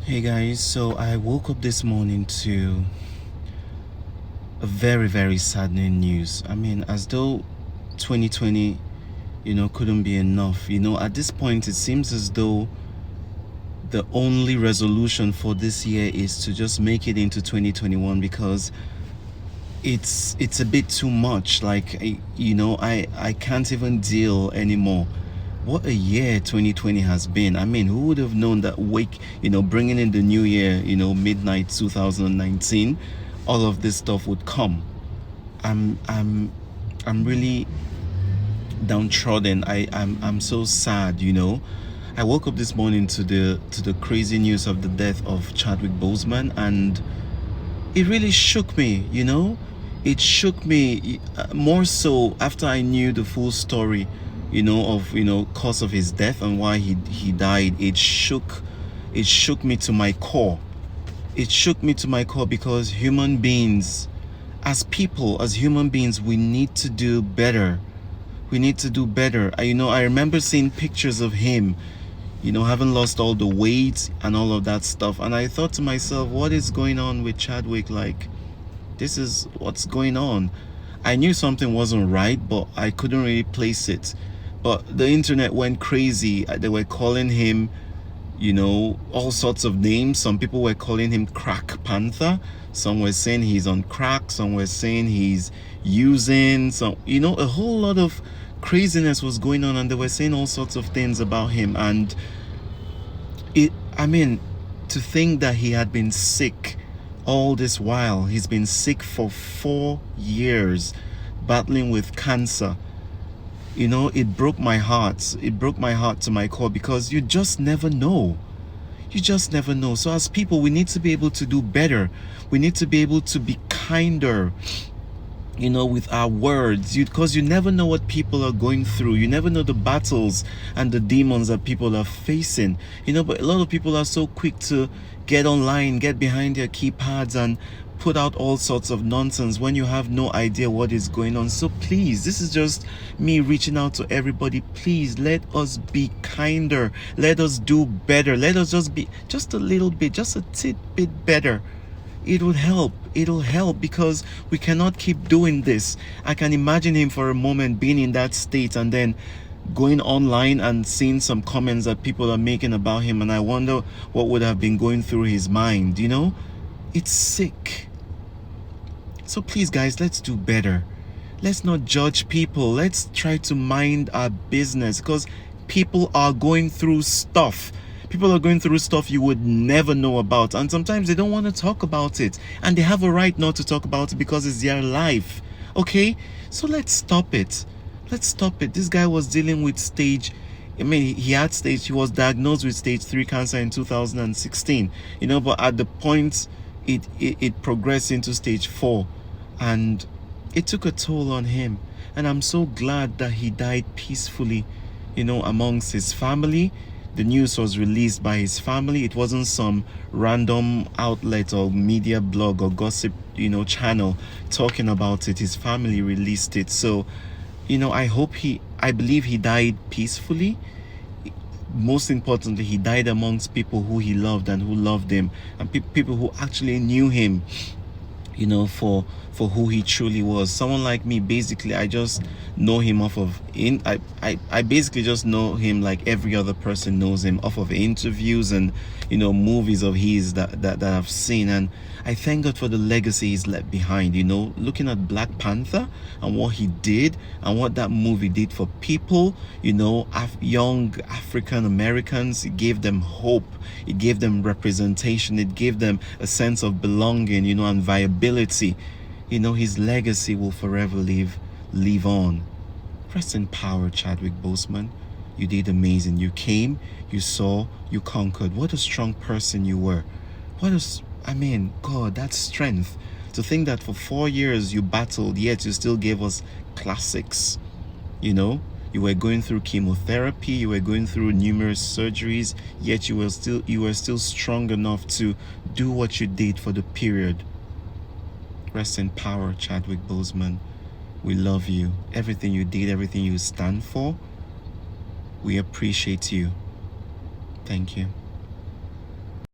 Hey guys, so I woke up this morning to a very, very saddening news. I mean, as though 2020, couldn't be enough. At this point, it seems as though the only resolution for this year is to just make it into 2021 because it's a bit too much. Like, I can't even deal anymore. What a year 2020 has been. I mean, who would have known that bringing in the new year, midnight 2019, all of this stuff would come. I'm I'm I'm really downtrodden. I'm so sad. I woke up this morning to the crazy news of the death of Chadwick Boseman, and it really shook me. It shook me more so after I knew the full story, of cause of his death and why he died. It shook me to my core. It shook me to my core because human beings, as people, as human beings, we need to do better. We need to do better. I remember seeing pictures of him, having lost all the weight and all of that stuff, and I thought to myself, what is going on with Chadwick? Like, this is what's going on. I knew something wasn't right, but I couldn't really place it. But the internet went crazy. They were calling him, all sorts of names. Some people were calling him Crack Panther. Some were saying he's on crack. Some were saying he's using some, a whole lot of craziness was going on, and they were saying all sorts of things about him. And I mean, to think that he had been sick all this while. He's been sick for 4 years, battling with cancer. It broke my heart. It broke my heart to my core because you just never know. You just never know. So as people, we need to be able to do better. We need to be able to be kinder, with our words, because you never know what people are going through. You never know the battles and the demons that people are facing. But a lot of people are so quick to get online, get behind their keypads and put out all sorts of nonsense when you have no idea what is going on. So please, this is just me reaching out to everybody. Please, let us be kinder. Let us do better. Let us just be just a little bit, just a tidbit better. It'll help because we cannot keep doing this. I can imagine him for a moment being in that state and then going online and seeing some comments that people are making about him, and I wonder what would have been going through his mind. It's sick. So please guys, let's do better. Let's not judge people. Let's try to mind our business, because people are going through stuff. People are going through stuff you would never know about, and sometimes they don't want to talk about it, and they have a right not to talk about it because it's their life. Okay, so let's stop it. This guy was dealing with he was diagnosed with stage 3 cancer in 2016, but at the point it progressed into stage 4, and it took a toll on him. And I'm so glad that he died peacefully, amongst his family. The news was released by his family. It wasn't some random outlet or media blog or gossip, channel talking about it. His family released it. So, I believe he died peacefully. Most importantly, he died amongst people who he loved and who loved him, and people who actually knew him, for who he truly was. Someone like me, basically, I just know him off of I basically just know him like every other person knows him, off of interviews and movies of his that I've seen. And I thank God for the legacy he's left behind. Looking at Black Panther and what he did and what that movie did for people, young African Americans. It gave them hope. It gave them representation. It gave them a sense of belonging, and viability. His legacy will forever live on. Rest in power, Chadwick Boseman. You did amazing. You came, you saw, you conquered. What a strong person you were. God, that's strength. To think that for 4 years you battled, yet you still gave us classics. You were going through chemotherapy, you were going through numerous surgeries, yet you were still strong enough to do what you did for the period. Rest in power, Chadwick Boseman. We love you. Everything you did, everything you stand for, we appreciate you. Thank you.